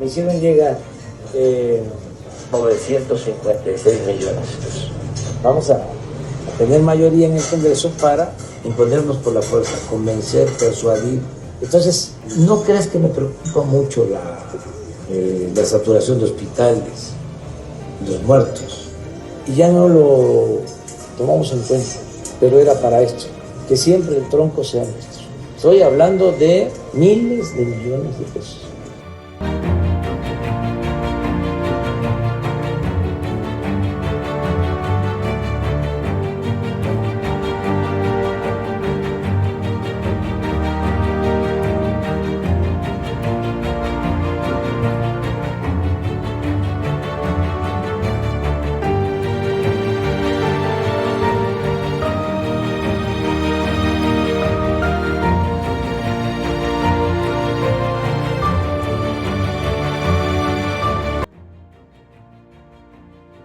Me hicieron llegar 956 millones de pesos. Vamos a tener mayoría en el Congreso para imponernos por la fuerza, convencer, persuadir. Entonces, ¿no crees que me preocupa mucho la saturación de hospitales, los muertos? Y ya no lo tomamos en cuenta, pero era para esto, que siempre el tronco sea nuestro. Estoy hablando de miles de millones de pesos.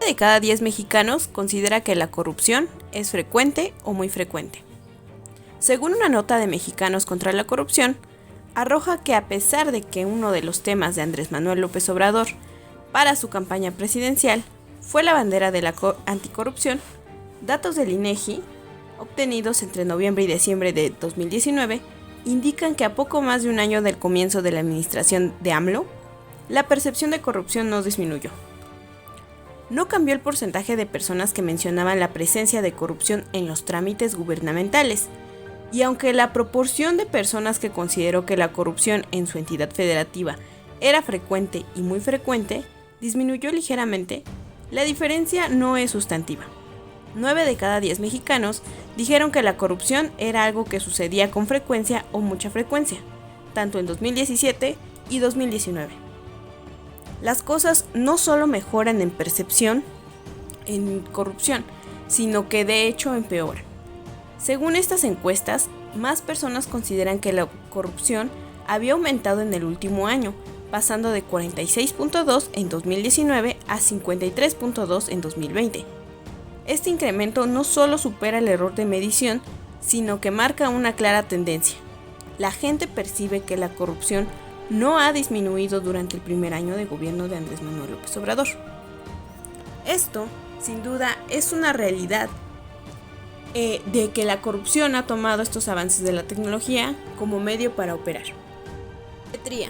De cada 10 mexicanos considera que la corrupción es frecuente o muy frecuente. Según una nota de Mexicanos contra la Corrupción, arroja que a pesar de que uno de los temas de Andrés Manuel López Obrador para su campaña presidencial fue la bandera de la anticorrupción, datos del INEGI, obtenidos entre noviembre y diciembre de 2019, indican que a poco más de un año del comienzo de la administración de AMLO, la percepción de corrupción no disminuyó. No cambió el porcentaje de personas que mencionaban la presencia de corrupción en los trámites gubernamentales, y aunque la proporción de personas que consideró que la corrupción en su entidad federativa era frecuente y muy frecuente, disminuyó ligeramente, la diferencia no es sustantiva. 9 de cada 10 mexicanos dijeron que la corrupción era algo que sucedía con frecuencia o mucha frecuencia, tanto en 2017 y 2019. Las cosas no solo mejoran en percepción, en corrupción, sino que de hecho empeoran. Según estas encuestas, más personas consideran que la corrupción había aumentado en el último año, pasando de 46.2 en 2019 a 53.2 en 2020. Este incremento no solo supera el error de medición, sino que marca una clara tendencia. La gente percibe que la corrupción no ha disminuido durante el primer año de gobierno de Andrés Manuel López Obrador. Esto, sin duda, es una realidad de que la corrupción ha tomado estos avances de la tecnología como medio para operar. Biometría.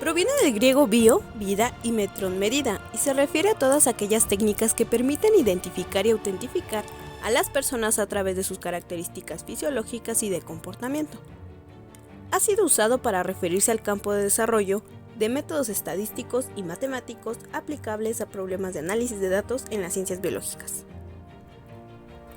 Proviene del griego bio, vida, y metron, medida, y se refiere a todas aquellas técnicas que permiten identificar y autentificar a las personas a través de sus características fisiológicas y de comportamiento. Ha sido usado para referirse al campo de desarrollo de métodos estadísticos y matemáticos aplicables a problemas de análisis de datos en las ciencias biológicas.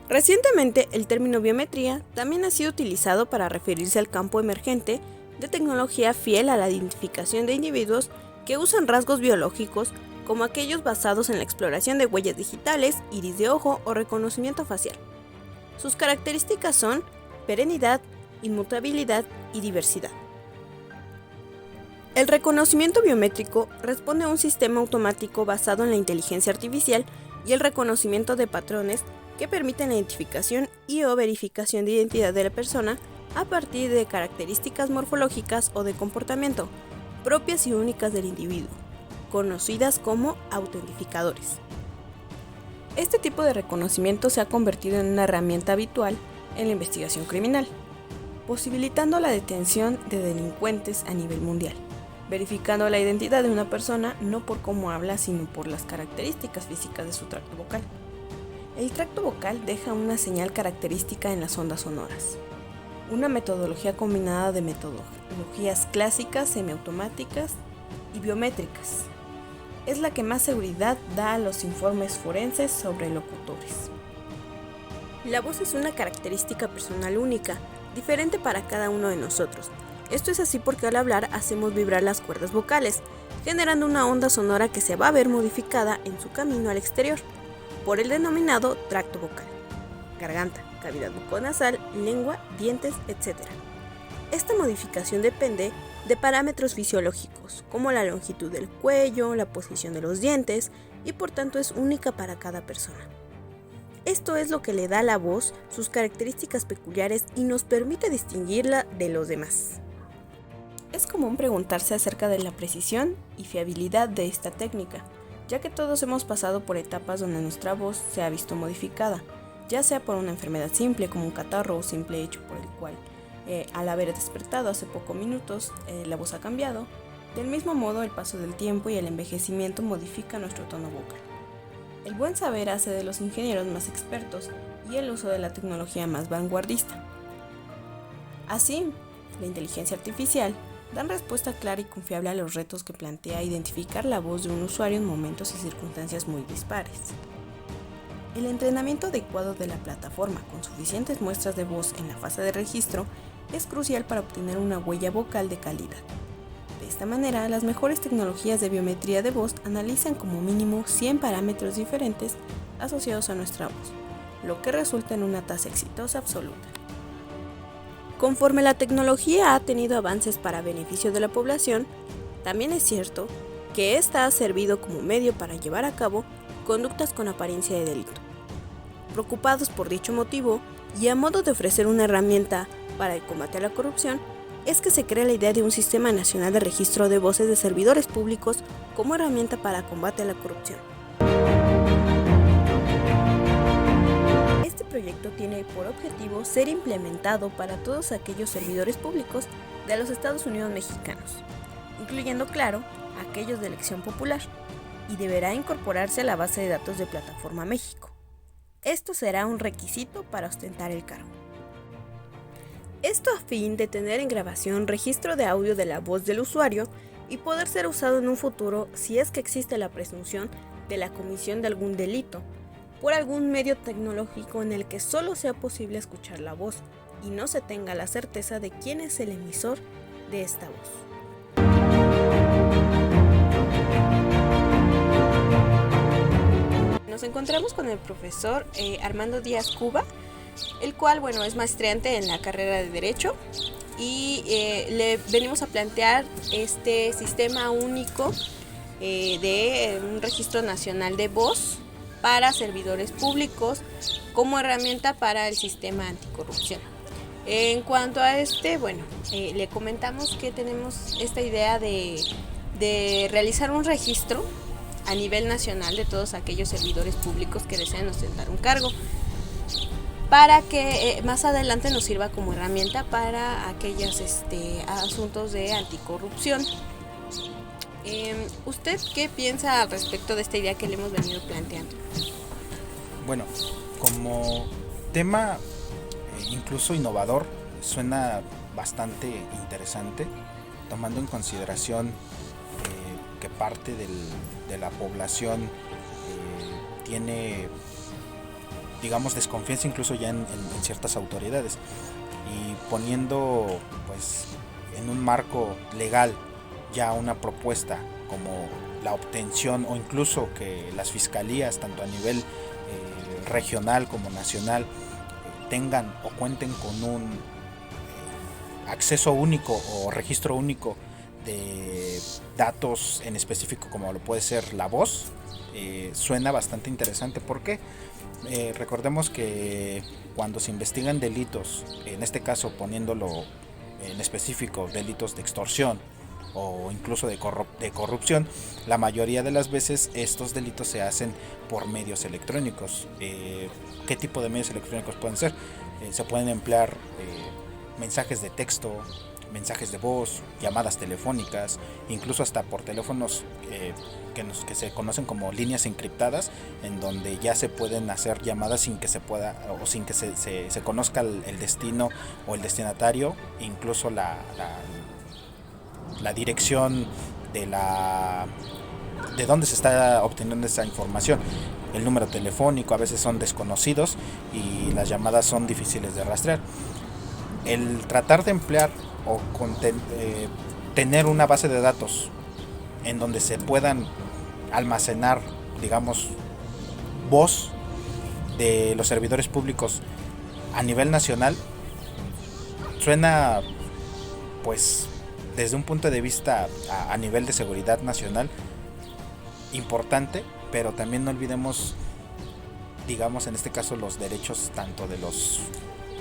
Recientemente, el término biometría también ha sido utilizado para referirse al campo emergente de tecnología fiel a la identificación de individuos que usan rasgos biológicos como aquellos basados en la exploración de huellas digitales, iris de ojo o reconocimiento facial. Sus características son perennidad, inmutabilidad y diversidad. El reconocimiento biométrico responde a un sistema automático basado en la inteligencia artificial y el reconocimiento de patrones que permiten la identificación y o verificación de identidad de la persona a partir de características morfológicas o de comportamiento propias y únicas del individuo, conocidas como autentificadores. Este tipo de reconocimiento se ha convertido en una herramienta habitual en la investigación criminal, posibilitando la detención de delincuentes a nivel mundial, verificando la identidad de una persona no por cómo habla, sino por las características físicas de su tracto vocal. El tracto vocal deja una señal característica en las ondas sonoras. Una metodología combinada de metodologías clásicas, semiautomáticas y biométricas. Es la que más seguridad da a los informes forenses sobre locutores. La voz es una característica personal única, diferente para cada uno de nosotros. Esto es así porque al hablar hacemos vibrar las cuerdas vocales, generando una onda sonora que se va a ver modificada en su camino al exterior, por el denominado tracto vocal, garganta, cavidad buconasal, lengua, dientes, etc. Esta modificación depende de parámetros fisiológicos, como la longitud del cuello, la posición de los dientes, y por tanto es única para cada persona. Esto es lo que le da a la voz sus características peculiares y nos permite distinguirla de los demás. Es común preguntarse acerca de la precisión y fiabilidad de esta técnica, ya que todos hemos pasado por etapas donde nuestra voz se ha visto modificada, ya sea por una enfermedad simple como un catarro o simple hecho por el cual al haber despertado hace pocos minutos la voz ha cambiado. Del mismo modo, el paso del tiempo y el envejecimiento modifica nuestro tono vocal. El buen saber hace de los ingenieros más expertos y el uso de la tecnología más vanguardista. Así, la inteligencia artificial dan respuesta clara y confiable a los retos que plantea identificar la voz de un usuario en momentos y circunstancias muy dispares. El entrenamiento adecuado de la plataforma con suficientes muestras de voz en la fase de registro es crucial para obtener una huella vocal de calidad. De esta manera, las mejores tecnologías de biometría de voz analizan como mínimo 100 parámetros diferentes asociados a nuestra voz, lo que resulta en una tasa exitosa absoluta. Conforme la tecnología ha tenido avances para beneficio de la población, también es cierto que ésta ha servido como medio para llevar a cabo conductas con apariencia de delito. Preocupados por dicho motivo y a modo de ofrecer una herramienta para el combate a la corrupción, es que se crea la idea de un Sistema Nacional de Registro de Voces de Servidores Públicos como herramienta para combate a la corrupción. Este proyecto tiene por objetivo ser implementado para todos aquellos servidores públicos de los Estados Unidos mexicanos, incluyendo, claro, aquellos de elección popular, y deberá incorporarse a la base de datos de Plataforma México. Esto será un requisito para ostentar el cargo. Esto a fin de tener en grabación registro de audio de la voz del usuario y poder ser usado en un futuro si es que existe la presunción de la comisión de algún delito por algún medio tecnológico en el que solo sea posible escuchar la voz y no se tenga la certeza de quién es el emisor de esta voz. Nos encontramos con el profesor Armando Díaz Cuba, el cual, es maestriante en la carrera de Derecho y le venimos a plantear este sistema único de un registro nacional de voz para servidores públicos como herramienta para el sistema anticorrupción. En cuanto a le comentamos que tenemos esta idea de realizar un registro a nivel nacional de todos aquellos servidores públicos que deseen ostentar un cargo, para que más adelante nos sirva como herramienta para aquellos asuntos de anticorrupción. ¿Usted qué piensa al respecto de esta idea que le hemos venido planteando? Bueno, como tema incluso innovador, suena bastante interesante, tomando en consideración que parte de la población tiene, digamos, desconfianza incluso ya en ciertas autoridades, y poniendo en un marco legal ya una propuesta como la obtención o incluso que las fiscalías tanto a nivel regional como nacional tengan o cuenten con un acceso único o registro único de datos en específico como lo puede ser la voz, suena bastante interesante. ¿Por qué? Recordemos que cuando se investigan delitos, en este caso poniéndolo en específico delitos de extorsión o incluso de corrupción, la mayoría de las veces estos delitos se hacen por medios electrónicos. ¿Qué tipo de medios electrónicos pueden ser? Se pueden emplear mensajes de texto, mensajes de voz, llamadas telefónicas, incluso hasta por teléfonos que se conocen como líneas encriptadas, en donde ya se pueden hacer llamadas sin que se pueda o sin que se conozca el destino o el destinatario, incluso la dirección de dónde se está obteniendo esa información. El número telefónico a veces son desconocidos y las llamadas son difíciles de rastrear. El tratar de emplear o tener una base de datos en donde se puedan almacenar, digamos, voz de los servidores públicos a nivel nacional, suena desde un punto de vista a nivel de seguridad nacional importante, pero también no olvidemos, digamos, en este caso los derechos tanto de los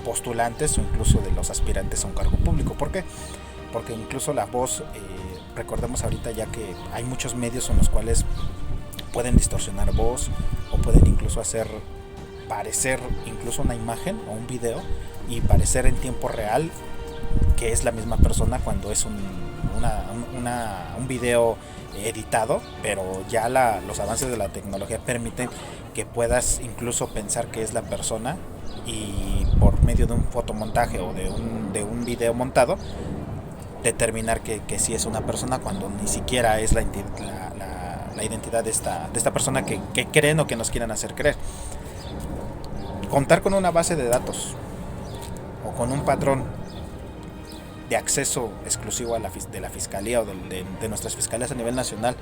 postulantes o incluso de los aspirantes a un cargo público. ¿Por qué? porque incluso la voz, recordemos ahorita ya que hay muchos medios en los cuales pueden distorsionar voz o pueden incluso hacer parecer incluso una imagen o un video y parecer en tiempo real que es la misma persona cuando es un video editado, pero ya los avances de la tecnología permiten que puedas incluso pensar que es la persona y por medio de un fotomontaje o de un video montado determinar que sí es una persona cuando ni siquiera es la identidad de esta persona que creen o que nos quieran hacer creer. Contar con una base de datos o con un patrón de acceso exclusivo de la fiscalía o de nuestras fiscalías a nivel nacional,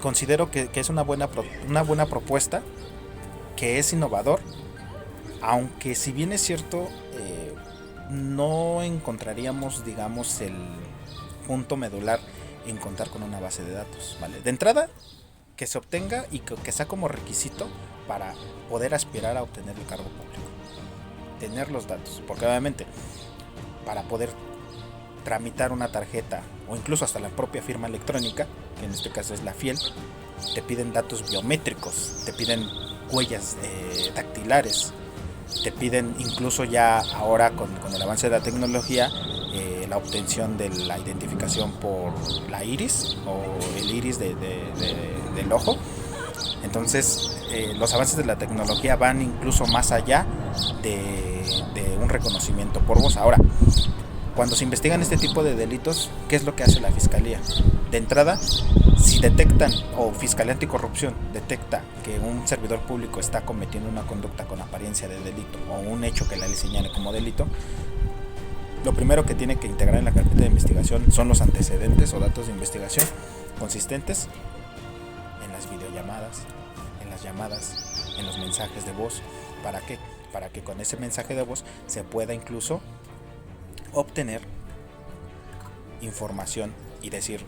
considero que es una buena propuesta, que es innovador, aunque si bien es cierto, no encontraríamos, digamos, el punto medular en contar con una base de datos, ¿vale? De entrada, que se obtenga y que sea como requisito para poder aspirar a obtener el cargo público, tener los datos, porque obviamente para poder tramitar una tarjeta o incluso hasta la propia firma electrónica, que en este caso es la FIEL, te piden datos biométricos, te piden huellas dactilares, te piden incluso ya ahora con el avance de la tecnología la obtención de la identificación por la iris o el iris del ojo. Entonces los avances de la tecnología van incluso más allá de un reconocimiento por voz. Ahora, cuando se investigan este tipo de delitos, ¿qué es lo que hace la fiscalía? De entrada, si detectan, o Fiscalía Anticorrupción detecta que un servidor público está cometiendo una conducta con apariencia de delito o un hecho que la ley señale como delito, lo primero que tiene que integrar en la carpeta de investigación son los antecedentes o datos de investigación consistentes en las videollamadas, en las llamadas, en los mensajes de voz. ¿Para qué? Para que con ese mensaje de voz se pueda incluso obtener información y decir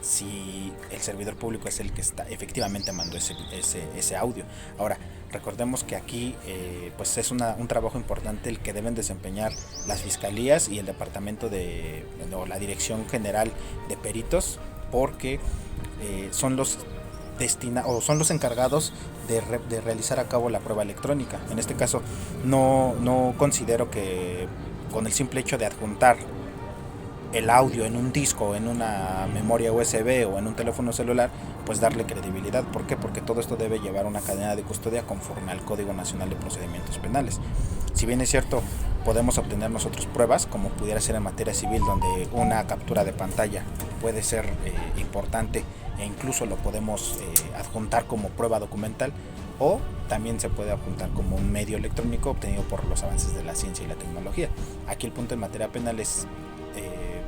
si el servidor público es el que efectivamente mandó ese audio. Ahora, recordemos que aquí pues es un trabajo importante el que deben desempeñar las fiscalías y el departamento o la Dirección General de Peritos, porque son los encargados de realizar a cabo la prueba electrónica. En este caso no considero que con el simple hecho de adjuntar el audio en un disco, en una memoria USB o en un teléfono celular, pues darle credibilidad. ¿Por qué? Porque todo esto debe llevar una cadena de custodia conforme al Código Nacional de Procedimientos Penales. Si bien es cierto, podemos obtener nosotros pruebas, como pudiera ser en materia civil, donde una captura de pantalla puede ser importante e incluso lo podemos adjuntar como prueba documental, o también se puede adjuntar como un medio electrónico obtenido por los avances de la ciencia y la tecnología. Aquí el punto en materia penal es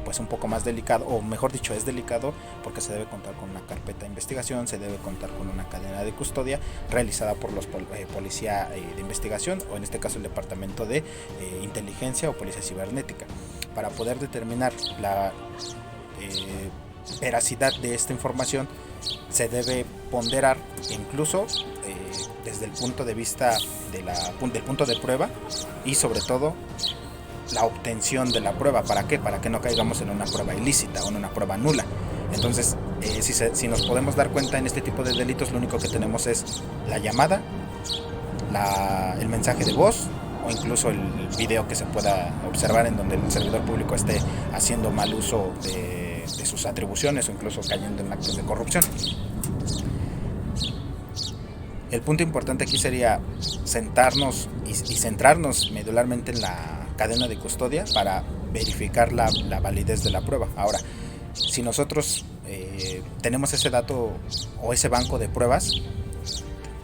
pues un poco más delicado, o mejor dicho, es delicado porque se debe contar con una carpeta de investigación, se debe contar con una cadena de custodia realizada por los policía de investigación, o en este caso el departamento de inteligencia o policía cibernética, para poder determinar la veracidad de esta información. Se debe ponderar incluso desde el punto de vista del punto de prueba, y sobre todo la obtención de la prueba. ¿Para qué? Para que no caigamos en una prueba ilícita o en una prueba nula. Entonces, si nos podemos dar cuenta, en este tipo de delitos lo único que tenemos es la llamada, el mensaje de voz, o incluso el video que se pueda observar en donde el servidor público esté haciendo mal uso de sus atribuciones o incluso cayendo en actos de corrupción. El punto importante aquí sería sentarnos y centrarnos medularmente en la cadena de custodia para verificar la validez de la prueba. Ahora, si nosotros tenemos ese dato o ese banco de pruebas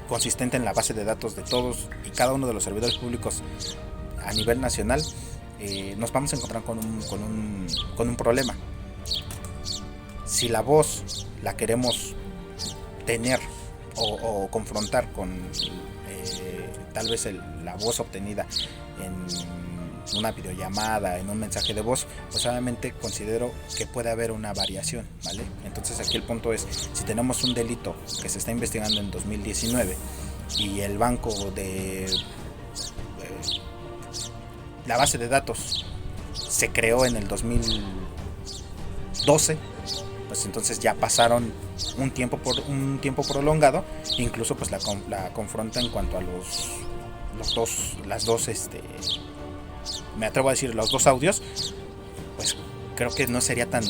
consistente en la base de datos de todos y cada uno de los servidores públicos a nivel nacional, nos vamos a encontrar con un problema. Si la voz la queremos tener o confrontar con tal vez la voz obtenida en una videollamada, en un mensaje de voz, pues obviamente considero que puede haber una variación, ¿vale? Entonces aquí el punto es, si tenemos un delito que se está investigando en 2019 y el banco de la base de datos se creó en el 2012, pues entonces ya pasaron un tiempo prolongado, incluso pues la confronta en cuanto a las dos me atrevo a decir los dos audios, pues creo que no sería tan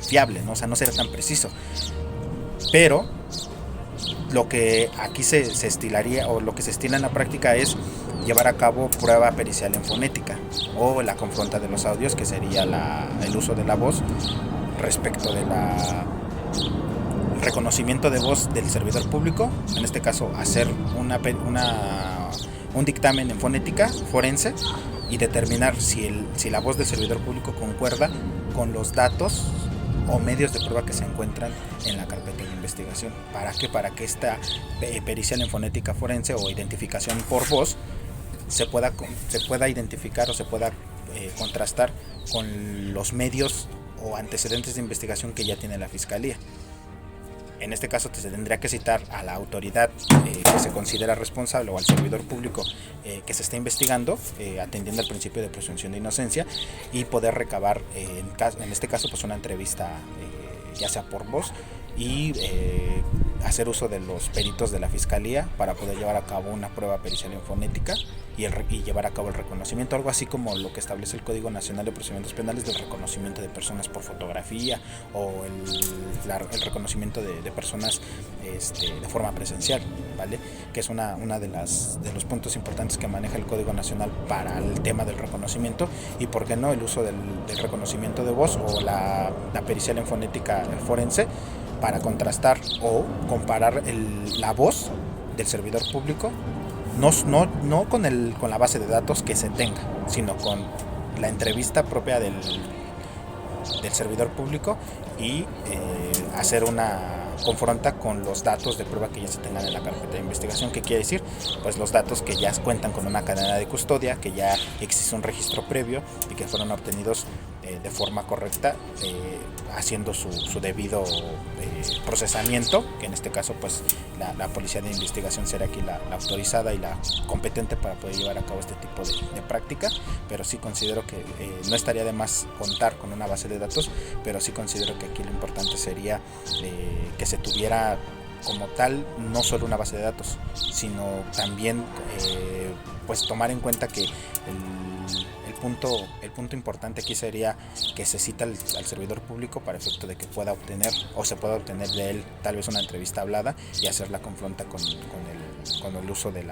fiable, ¿no? O sea, no sería tan preciso. Pero lo que aquí se estilaría, o lo que se estila en la práctica, es llevar a cabo prueba pericial en fonética, o la confronta de los audios, que sería el uso de la voz respecto de el reconocimiento de voz del servidor público. En este caso, hacer un dictamen en fonética forense y determinar si la voz del servidor público concuerda con los datos o medios de prueba que se encuentran en la carpeta de investigación. ¿Para qué? Para que esta pericial en fonética forense o identificación por voz se pueda identificar o se pueda contrastar con los medios o antecedentes de investigación que ya tiene la Fiscalía. En este caso se tendría que citar a la autoridad que se considera responsable, o al servidor público que se está investigando, atendiendo al principio de presunción de inocencia, y poder recabar en este caso pues una entrevista ya sea por voz, y hacer uso de los peritos de la Fiscalía para poder llevar a cabo una prueba pericial en fonética y llevar a cabo el reconocimiento, algo así como lo que establece el Código Nacional de Procedimientos Penales del reconocimiento de personas por fotografía, o el reconocimiento de personas de forma presencial, ¿vale? Que es una de los puntos importantes que maneja el Código Nacional para el tema del reconocimiento, y por qué no el uso del reconocimiento de voz o la pericial en fonética forense para contrastar o comparar la voz del servidor público, no con la base de datos que se tenga, sino con la entrevista propia del servidor público, y hacer una confronta con los datos de prueba que ya se tengan en la carpeta de investigación. ¿Qué quiere decir? Pues los datos que ya cuentan con una cadena de custodia, que ya existe un registro previo y que fueron obtenidos de forma correcta, haciendo su debido procesamiento, que en este caso pues la policía de investigación será aquí la autorizada y la competente para poder llevar a cabo este tipo de práctica. Pero sí considero que no estaría de más contar con una base de datos, pero sí considero que aquí lo importante sería que se tuviera como tal no solo una base de datos, sino también pues tomar en cuenta que el punto importante aquí sería que se cita al servidor público para efecto de que pueda obtener, o se pueda obtener de él, tal vez una entrevista hablada, y hacer la confronta con el uso de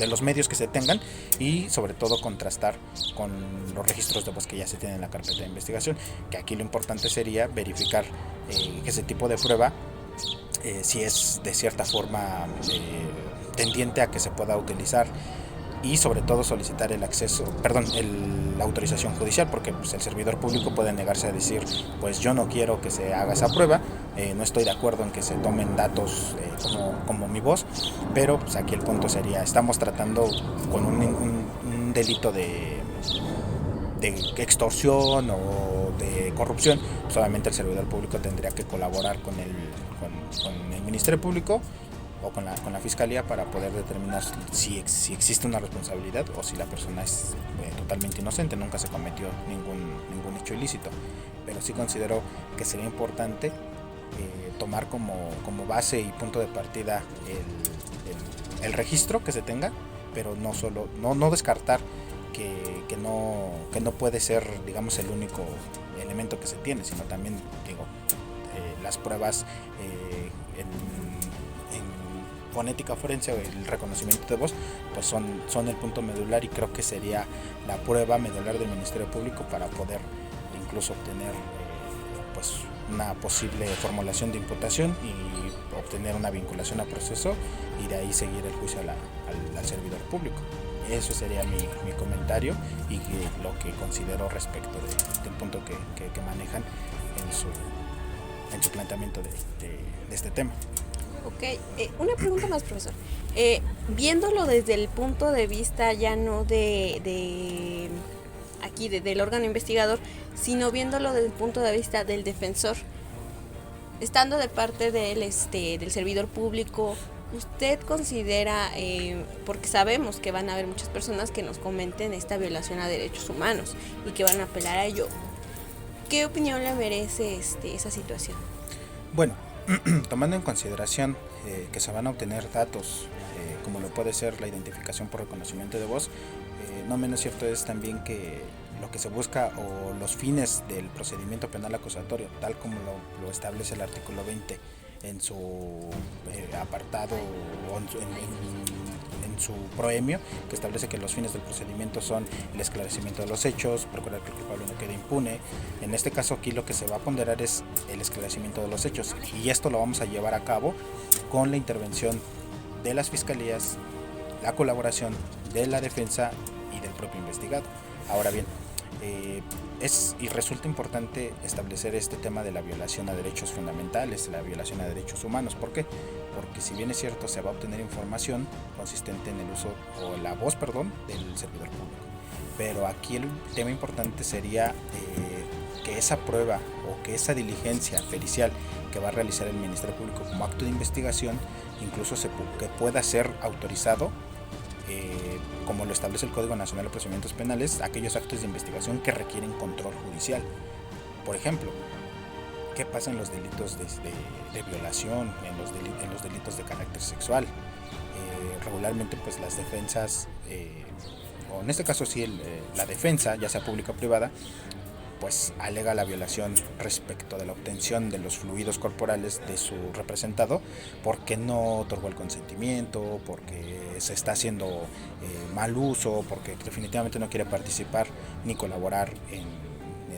los medios que se tengan, y sobre todo contrastar con los registros de voz que ya se tienen en la carpeta de investigación, que aquí lo importante sería verificar que ese tipo de prueba si es de cierta forma tendiente a que se pueda utilizar, y sobre todo solicitar la autorización judicial, porque pues, el servidor público puede negarse a decir, pues yo no quiero que se haga esa prueba, no estoy de acuerdo en que se tomen datos como mi voz, pero pues aquí el punto sería, estamos tratando con un delito de extorsión o de corrupción, pues obviamente el servidor público tendría que colaborar con el Ministerio Público o con la Fiscalía para poder determinar si existe una responsabilidad, o si la persona es totalmente inocente, nunca se cometió ningún hecho ilícito. Pero sí considero que sería importante tomar como base y punto de partida el registro que se tenga, pero no descartar que no puede ser, digamos, el único elemento que se tiene, sino también las pruebas en fonética forense o el reconocimiento de voz, pues son el punto medular, y creo que sería la prueba medular del Ministerio Público para poder incluso obtener pues una posible formulación de imputación y obtener una vinculación a proceso, y de ahí seguir el juicio al servidor público. Eso sería mi comentario y lo que considero respecto del punto que manejan en su planteamiento de este tema. Ok, una pregunta más, profesor. Viéndolo desde el punto de vista ya no del órgano investigador, sino viéndolo desde el punto de vista del defensor, estando de parte del servidor público, ¿Usted considera, porque sabemos que van a haber muchas personas que nos comenten esta violación a derechos humanos y que van a apelar a ello, qué opinión le merece esa situación? Bueno, tomando en consideración que se van a obtener datos, como lo puede ser la identificación por reconocimiento de voz, no menos cierto es también que lo que se busca o los fines del procedimiento penal acusatorio, tal como lo establece el artículo 20 en su apartado o en su proemio, que establece que los fines del procedimiento son el esclarecimiento de los hechos, procurar que el culpable no quede impune. En este caso aquí lo que se va a ponderar es el esclarecimiento de los hechos, y esto lo vamos a llevar a cabo con la intervención de las fiscalías, la colaboración de la defensa y del propio investigado. Ahora bien, resulta importante establecer este tema de la violación a derechos fundamentales, la violación a derechos humanos. ¿Por qué? Porque si bien es cierto, se va a obtener información consistente en el uso o la voz, del servidor público. Pero aquí el tema importante sería que esa prueba o que esa diligencia pericial que va a realizar el Ministerio Público como acto de investigación, incluso que pueda ser autorizado, como lo establece el Código Nacional de Procedimientos Penales, aquellos actos de investigación que requieren control judicial. Por ejemplo, ¿qué pasa en los delitos de violación, en los delitos de carácter sexual? Regularmente pues las defensas, o en este caso sí la defensa, ya sea pública o privada, pues alega la violación respecto de la obtención de los fluidos corporales de su representado, porque no otorgó el consentimiento, porque se está haciendo mal uso, porque definitivamente no quiere participar ni colaborar en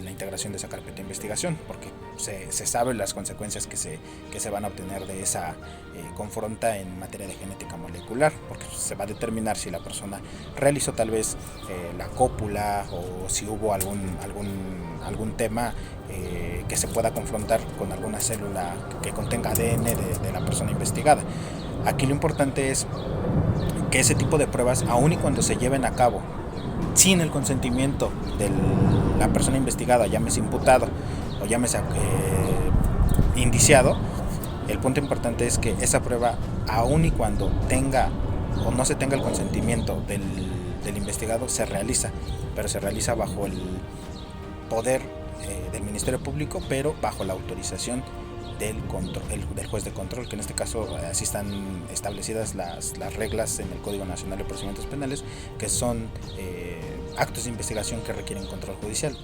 la integración de esa carpeta de investigación, porque se saben las consecuencias que se van a obtener de esa confronta en materia de genética molecular, porque se va a determinar si la persona realizó tal vez la cópula, o si hubo algún tema que se pueda confrontar con alguna célula que contenga ADN de la persona investigada. Aquí lo importante es que ese tipo de pruebas, aun y cuando se lleven a cabo sin el consentimiento de la persona investigada, llámese imputado o llámese indiciado, el punto importante es que esa prueba, aun y cuando tenga o no se tenga el consentimiento del investigado, se realiza, pero se realiza bajo el poder del Ministerio Público, pero bajo la autorización del juez de control, que en este caso así están establecidas las reglas en el Código Nacional de Procedimientos Penales, que son actos de investigación que requieren control judicial.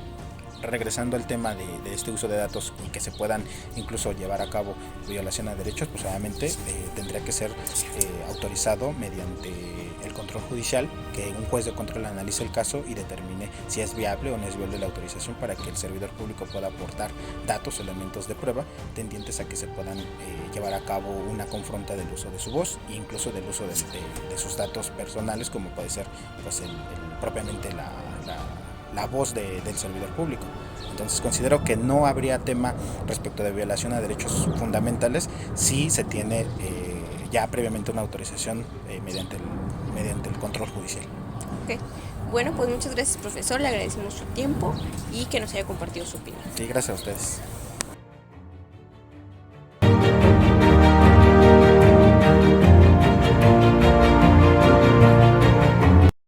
Regresando al tema de este uso de datos y que se puedan incluso llevar a cabo violación a derechos, pues obviamente tendría que ser autorizado mediante el control judicial, que un juez de control analice el caso y determine si es viable o no es viable la autorización, para que el servidor público pueda aportar datos, elementos de prueba tendientes a que se puedan llevar a cabo una confronta del uso de su voz e incluso del uso de sus datos personales, como puede ser pues propiamente la voz del servidor público. Entonces considero que no habría tema respecto de violación a derechos fundamentales si se tiene ya previamente una autorización mediante el control judicial. Okay. Bueno, pues muchas gracias, profesor, le agradecemos su tiempo y que nos haya compartido su opinión. Sí, gracias a ustedes.